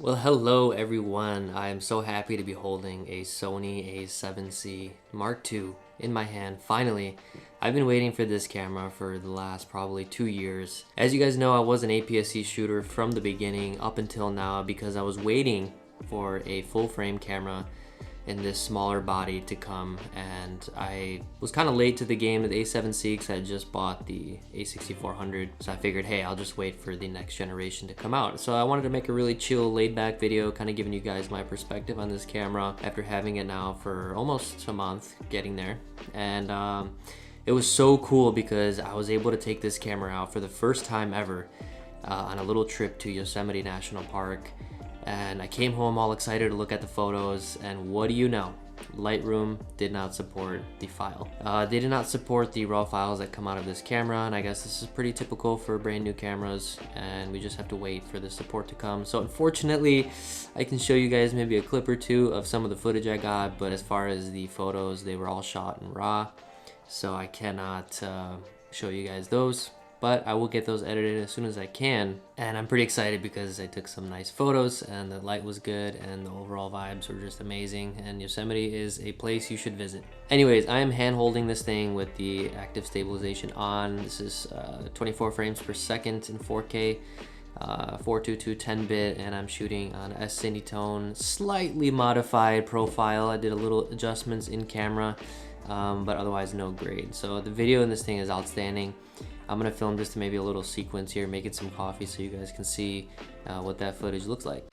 Well, hello everyone. I am so happy to be holding a Sony A7C Mark II in my hand, finally. I've been waiting for this camera for the last probably 2 years. As you guys know, I was an APS-C shooter from the beginning up until now because I was waiting for a full frame camera in this smaller body to come, and I was kind of late to the game with A7C because I just bought the A6400, so I figured, hey, I'll just wait for the next generation to come out. So I wanted to make a really chill, laid-back video, kind of giving you guys my perspective on this camera after having it now for almost a month, getting there. And it was so cool because I was able to take this camera out for the first time ever on a little trip to Yosemite National Park. And I came home all excited to look at the photos, and what do you know? Lightroom did not support the file. They did not support the raw files that come out of this camera, and I guess this is pretty typical for brand new cameras, and we just have to wait for the support to come. So unfortunately, I can show you guys maybe a clip or two of some of the footage I got, but as far as the photos, they were all shot in RAW, so I cannot show you guys those. But I will get those edited as soon as I can. And I'm pretty excited because I took some nice photos and the light was good and the overall vibes were just amazing. And Yosemite is a place you should visit. Anyways, I am hand holding this thing with the active stabilization on. This is 24 frames per second in 4K. 422 10-bit, and I'm shooting on a Cinetone slightly modified profile. I did a little adjustments in camera, but otherwise no grade. So the video in this thing is outstanding. I'm gonna film just maybe a little sequence here, making some coffee so you guys can see what that footage looks like.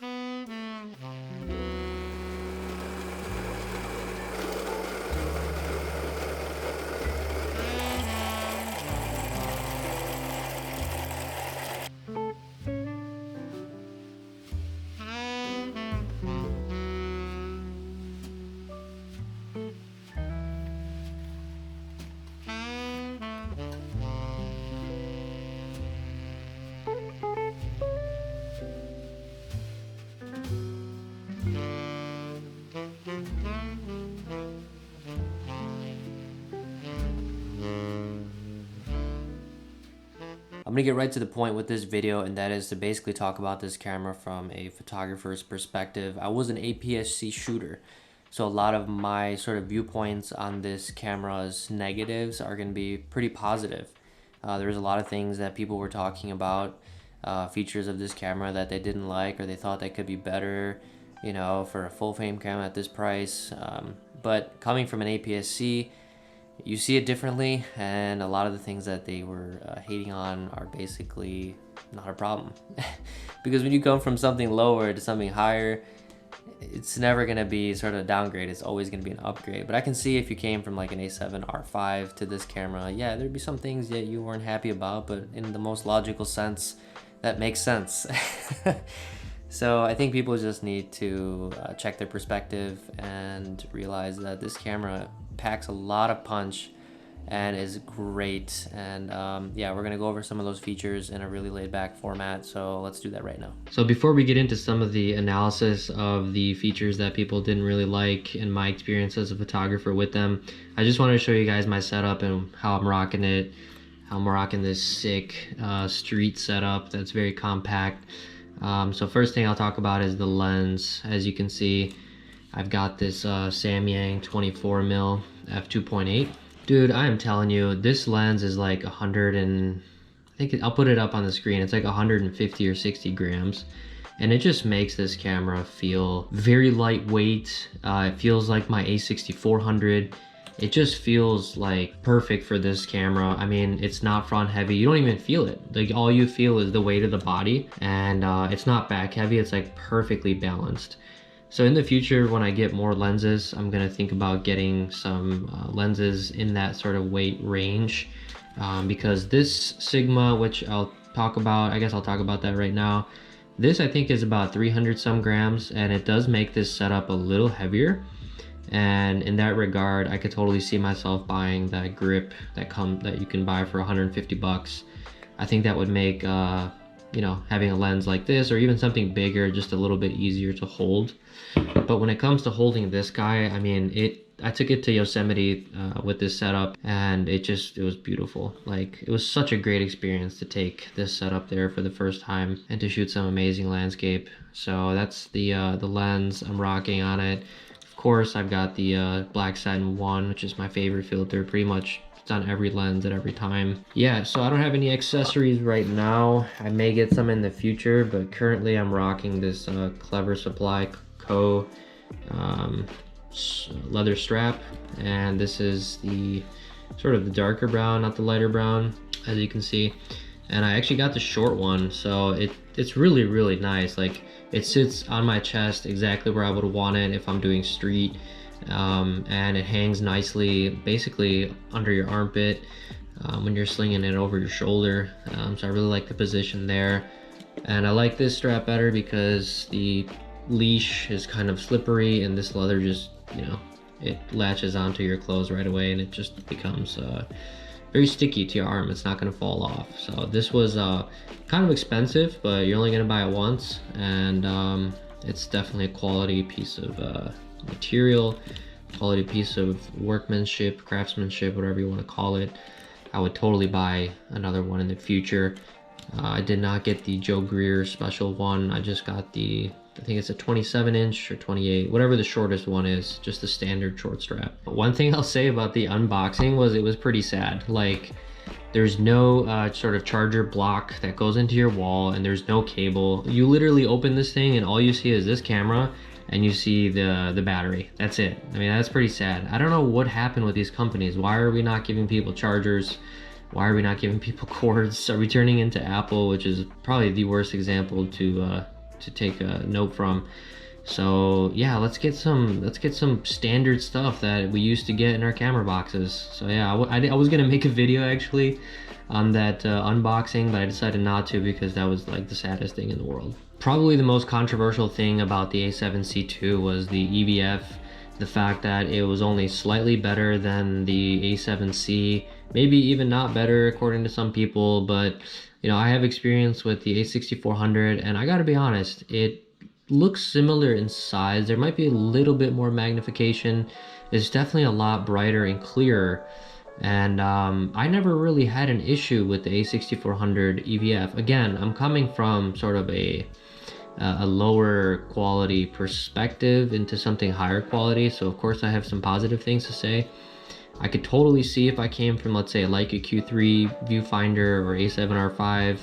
I'm gonna get right to the point with this video, and that is to basically talk about this camera from a photographer's perspective. I was an APS-C shooter, so a lot of my sort of viewpoints on this camera's negatives are gonna be pretty positive. There's a lot of things that people were talking about, features of this camera that they didn't like or they thought they could be better, you know, for a full frame camera at this price. But coming from an APS-C, you see it differently, and a lot of the things that they were hating on are basically not a problem. Because when you come from something lower to something higher, it's never gonna be sort of a downgrade, it's always gonna be an upgrade. But I can see if you came from like an A7R5 to this camera, yeah, there'd be some things that you weren't happy about, but in the most logical sense, that makes sense. So I think people just need to check their perspective and realize that this camera packs a lot of punch and is great. And yeah, we're gonna go over some of those features in a really laid back format, so let's do that right now. So before we get into some of the analysis of the features that people didn't really like and my experience as a photographer with them, I just wanted to show you guys my setup and how I'm rocking it. How I'm rocking this sick street setup that's very compact. So first thing I'll talk about is the lens. As you can see, I've got this Samyang 24mm f2.8. Dude, I am telling you, this lens is like 100 and I think I'll put it up on the screen. It's like 150 or 60 grams, and it just makes this camera feel very lightweight. It feels like my A6400. It just feels like perfect for this camera. I mean, it's not front heavy. You don't even feel it. Like, all you feel is the weight of the body, and it's not back heavy. It's like perfectly balanced. So in the future, when I get more lenses, I'm gonna think about getting some lenses in that sort of weight range, because this Sigma, which I'll talk about, I guess I'll talk about that right now. This I think is about 300 some grams, and it does make this setup a little heavier. And in that regard, I could totally see myself buying that grip that you can buy for 150 bucks. I think that would make you know, having a lens like this or even something bigger just a little bit easier to hold. But when it comes to holding this guy, I mean, I took it to Yosemite with this setup, and it was beautiful. Like, it was such a great experience to take this setup there for the first time and to shoot some amazing landscape. So that's the lens I'm rocking on it. Of course, I've got the Black Satin 1, which is my favorite filter. Pretty much it's on every lens at every time. Yeah, so I don't have any accessories right now. I may get some in the future, but currently I'm rocking this Clever Supply Co. Leather strap, and this is the sort of the darker brown, not the lighter brown, as you can see. And I actually got the short one, so it's really nice. Like, it sits on my chest exactly where I would want it if I'm doing street, and it hangs nicely basically under your armpit when you're slinging it over your shoulder. So I really like the position there, and I like this strap better because the leash is kind of slippery, and this leather just, you know, it latches onto your clothes right away, and it just becomes very sticky to your arm. It's not going to fall off. So this was kind of expensive, but you're only going to buy it once, and it's definitely a quality piece of material, quality piece of workmanship, craftsmanship, whatever you want to call it. I would totally buy another one in the future. I did not get the Joe Greer special one. I just got the, I think it's a 27-inch or 28, whatever the shortest one is, just the standard short strap. One thing I'll say about the unboxing was it was pretty sad. Like, there's no sort of charger block that goes into your wall, and there's no cable. You literally open this thing and all you see is this camera, and you see the battery. That's it. I mean, that's pretty sad. I don't know what happened with these companies. Why are we not giving people chargers? Why are we not giving people cords? Are we turning into Apple, which is probably the worst example to take a note from? So yeah, let's get some standard stuff that we used to get in our camera boxes. So yeah, I was gonna make a video actually on that unboxing, but I decided not to because that was like the saddest thing in the world. Probably the most controversial thing about the A7C II was the EVF, the fact that it was only slightly better than the A7C, maybe even not better according to some people, but you know, I have experience with the A6400, and I gotta be honest, it looks similar in size. There might be a little bit more magnification. It's definitely a lot brighter and clearer, and I never really had an issue with the A6400 EVF. Again, I'm coming from sort of a lower quality perspective into something higher quality, so of course I have some positive things to say. I could totally see if I came from, let's say, a Leica Q3 viewfinder or A7R5,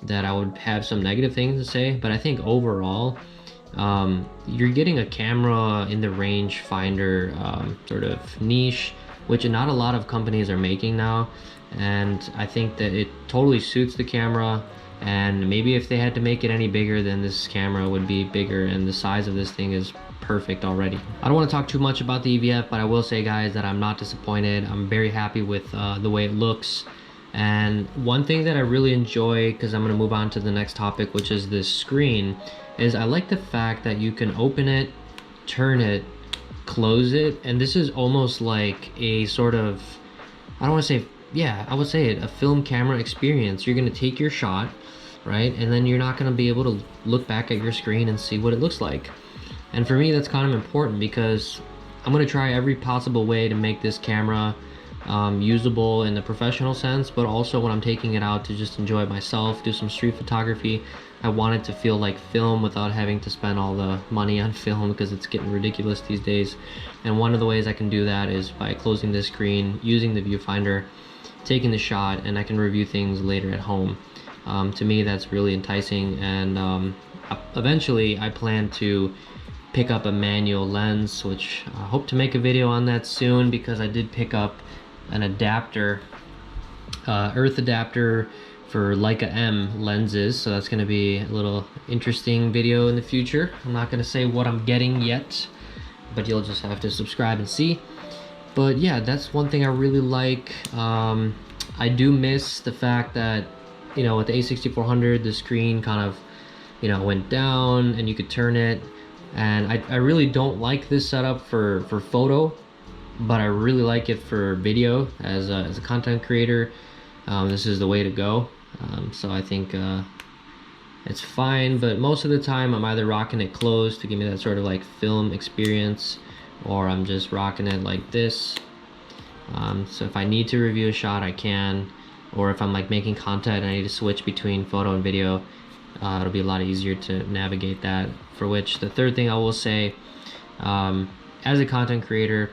that I would have some negative things to say. But I think overall, you're getting a camera in the rangefinder sort of niche, which not a lot of companies are making now, and I think that it totally suits the camera. And maybe if they had to make it any bigger, then this camera would be bigger, and the size of this thing is perfect already. I don't want to talk too much about the EVF, but I will say, guys, that I'm not disappointed. I'm very happy with the way it looks. And one thing that I really enjoy, because I'm going to move on to the next topic, which is this screen, is I like the fact that you can open it, turn it, close it, and this is almost like a sort of, I don't want to say, yeah, I would say it, a film camera experience. You're going to take your shot, right? And then you're not going to be able to look back at your screen and see what it looks like. And for me, that's kind of important because I'm going to try every possible way to make this camera usable in the professional sense, but also when I'm taking it out to just enjoy it myself, do some street photography, I want it to feel like film without having to spend all the money on film, because it's getting ridiculous these days. And one of the ways I can do that is by closing the screen, using the viewfinder, taking the shot, and I can review things later at home. To me, that's really enticing, and eventually I plan to pick up a manual lens, which I hope to make a video on that soon, because I did pick up an adapter, earth adapter for Leica M lenses, so that's going to be a little interesting video in the future. I'm not going to say what I'm getting yet, but you'll just have to subscribe and see. But yeah, that's one thing I really like. I do miss the fact that, you know, with the A6400, the screen kind of, you know, went down and you could turn it. And I really don't like this setup for photo, but I really like it for video as a content creator. This is the way to go. So I think it's fine, but most of the time I'm either rocking it closed to give me that sort of like film experience, or I'm just rocking it like this. So if I need to review a shot, I can, or if I'm like making content and I need to switch between photo and video, it'll be a lot easier to navigate that. For which, the third thing I will say, as a content creator,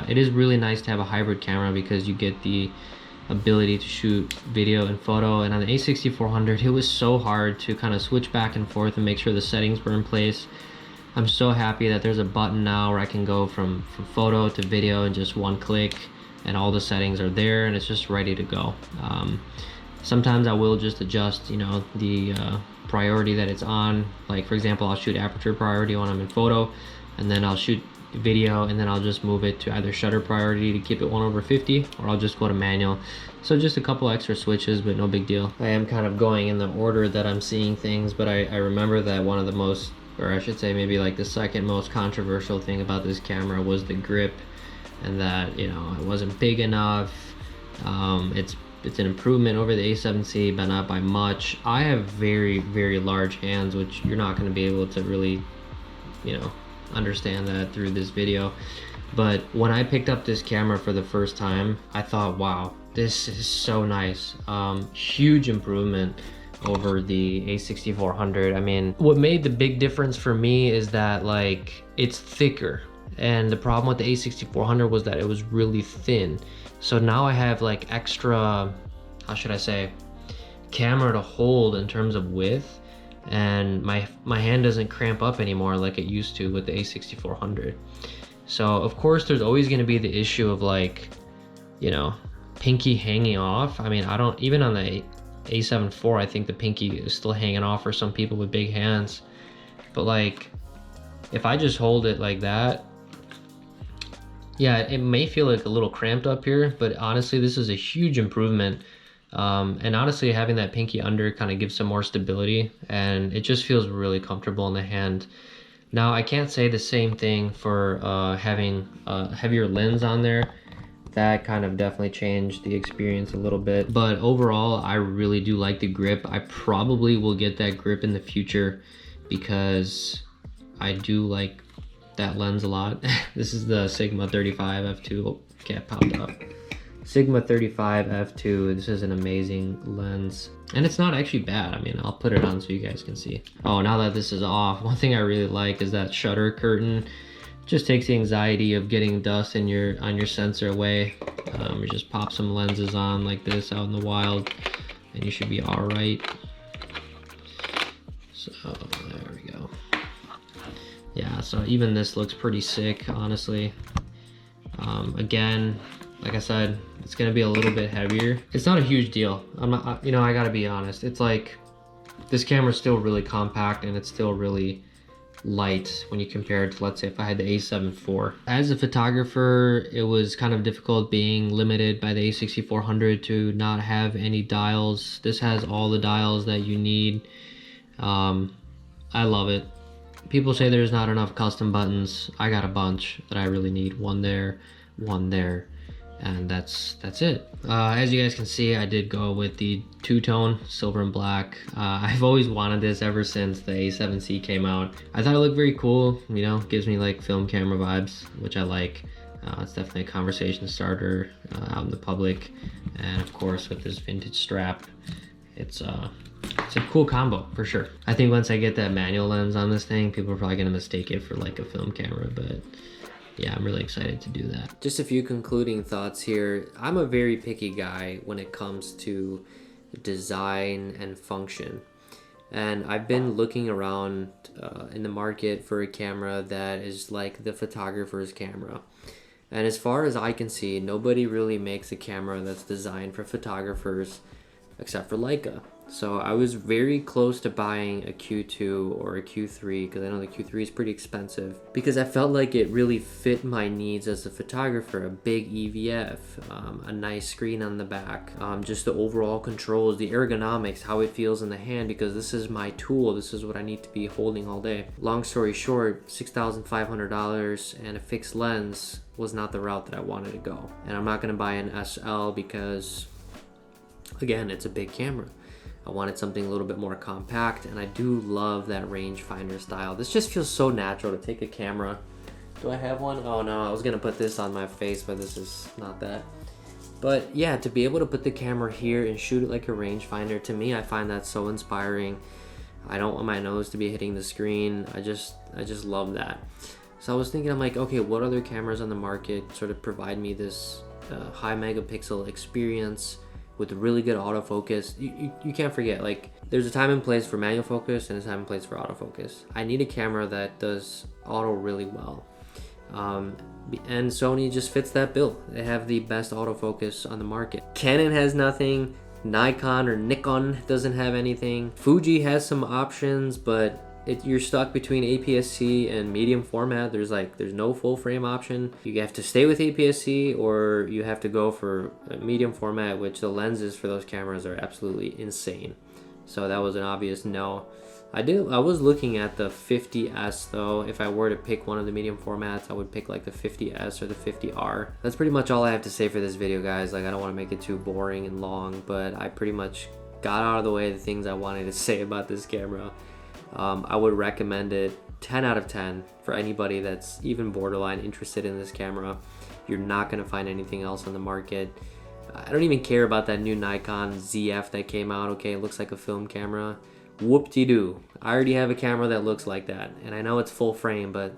it is really nice to have a hybrid camera because you get the ability to shoot video and photo. And on the A6400, it was so hard to kind of switch back and forth and make sure the settings were in place. I'm so happy that there's a button now where I can go from photo to video in just one click, and all the settings are there and it's just ready to go. Sometimes I will just adjust, you know, the priority that it's on. Like for example, I'll shoot aperture priority when I'm in photo, and then I'll shoot video, and then I'll just move it to either shutter priority to keep it 1/50, or I'll just go to manual. So just a couple extra switches, but no big deal. I am kind of going in the order that I'm seeing things, but I remember that one of the most, or I should say maybe like the second most controversial thing about this camera was the grip, and that, you know, it wasn't big enough. It's an improvement over the A7C, but not by much. I have very, very large hands, which you're not going to be able to really, you know, understand that through this video. But when I picked up this camera for the first time, I thought, wow, this is so nice. Huge improvement over the A6400. I mean, what made the big difference for me is that, like, it's thicker. And the problem with the A6400 was that it was really thin. So now I have like extra, how should I say, camera to hold in terms of width, and my hand doesn't cramp up anymore like it used to with the A6400. So of course there's always going to be the issue of, like, you know, pinky hanging off. I mean, I don't, even on the A7 IV, I think the pinky is still hanging off for some people with big hands. But like, if I just hold it like that, yeah, it may feel like a little cramped up here, but honestly, this is a huge improvement. And honestly, having that pinky under kind of gives some more stability, and it just feels really comfortable in the hand. Now, I can't say the same thing for having a heavier lens on there. That kind of definitely changed the experience a little bit. But overall, I really do like the grip. I probably will get that grip in the future because I do like that lens a lot. This is the Sigma 35 f2. Oh, cat popped up. Sigma 35 f2. This is an amazing lens, and it's not actually bad. I mean, I'll put it on so you guys can see. Oh, now that this is off, one thing I really like is that shutter curtain. Just takes the anxiety of getting dust in on your sensor away. You just pop some lenses on like this out in the wild, and you should be all right. So there we go. Yeah, so even this looks pretty sick, honestly. Again, like I said, it's gonna be a little bit heavier. It's not a huge deal. I'm not, you know, I gotta be honest. It's like, this camera's still really compact, and it's still really light when you compare it to, let's say, if I had the A7 IV. As a photographer, it was kind of difficult being limited by the A6400 to not have any dials. This has all the dials that you need. I love it. People say there's not enough custom buttons. I got a bunch that I really need. One there, and that's it. As you guys can see, I did go with the two-tone silver and black. I've always wanted this ever since the A7C came out. I thought it looked very cool, you know, gives me like film camera vibes, which I like. It's definitely a conversation starter out in the public, and of course with this vintage strap, it's a cool combo for sure. I think once I get that manual lens on this thing, people are probably gonna mistake it for like a film camera, but yeah, I'm really excited to do that. Just a few concluding thoughts here. I'm a very picky guy when it comes to design and function. And I've been looking around in the market for a camera that is like the photographer's camera. And as far as I can see, nobody really makes a camera that's designed for photographers except for Leica. So I was very close to buying a Q2 or a Q3, because I know the Q3 is pretty expensive, because I felt like it really fit my needs as a photographer. A big EVF, a nice screen on the back, just the overall controls, the ergonomics, how it feels in the hand, because this is my tool. This is what I need to be holding all day. Long story short, $6,500 and a fixed lens was not the route that I wanted to go. And I'm not going to buy an SL because, again, it's a big camera. I wanted something a little bit more compact, and I do love that rangefinder style. This just feels so natural to take a camera Do I have one? Oh no, I was gonna put this on my face, but this is not that. But yeah, to be able to put the camera here and shoot it like a rangefinder, to me, I find that so inspiring. I don't want my nose to be hitting the screen. I just love that. So I was thinking, I'm like, okay, what other cameras on the market sort of provide me this high megapixel experience with really good autofocus? You can't forget, like, there's a time and place for manual focus and a time and place for autofocus. I need a camera that does auto really well. And Sony just fits that bill. They have the best autofocus on the market. Canon has nothing. Nikon or Nikon doesn't have anything. Fuji has some options, but you're stuck between APS-C and medium format. There's no full frame option. You have to stay with APS-C, or you have to go for a medium format, which the lenses for those cameras are absolutely insane. So that was an obvious no. I was looking at the 50S though. If I were to pick one of the medium formats, I would pick like the 50S or the 50R. That's pretty much all I have to say for this video, guys. Like, I don't want to make it too boring and long, but I pretty much got out of the way the things I wanted to say about this camera. I would recommend it 10 out of 10 for anybody that's even borderline interested in this camera. You're not going to find anything else on the market. I don't even care about that new Nikon ZF that came out. Okay, it looks like a film camera. Whoop-de-doo. I already have a camera that looks like that, and I know it's full frame, but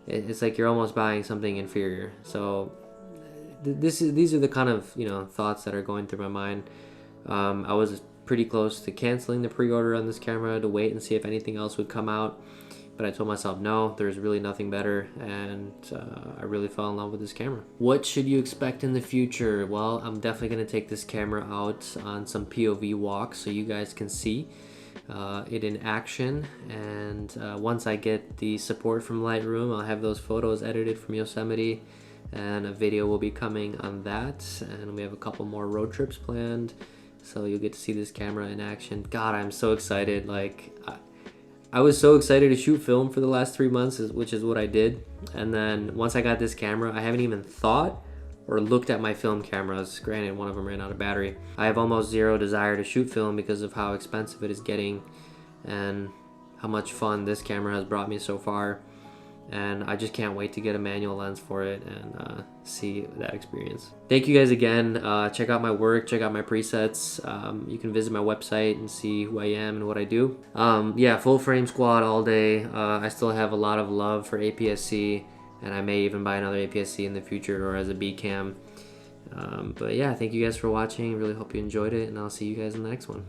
it's like you're almost buying something inferior. So these are the kind of, you know, thoughts that are going through my mind. I was pretty close to canceling the pre-order on this camera to wait and see if anything else would come out, but I told myself no, there's really nothing better, and I really fell in love with this camera. What should you expect in the future? Well, I'm definitely going to take this camera out on some POV walks so you guys can see it in action, and once I get the support from Lightroom, I'll have those photos edited from Yosemite, and a video will be coming on that, and we have a couple more road trips planned, so you'll get to see this camera in action. God, I'm so excited. Like, I was so excited to shoot film for the last 3 months, which is what I did, and then once I got this camera, I haven't even thought or looked at my film cameras. Granted, one of them ran out of battery. I have almost zero desire to shoot film because of how expensive it is getting and how much fun this camera has brought me so far. And I just can't wait to get a manual lens for it and see that experience. Thank you guys again. Check out my work, check out my presets. You can visit my website and see who I am and what I do. Yeah, full frame squad all day. I still have a lot of love for APS-C, and I may even buy another APS-C in the future or as a B cam. But yeah, thank you guys for watching. Really hope you enjoyed it, and I'll see you guys in the next one.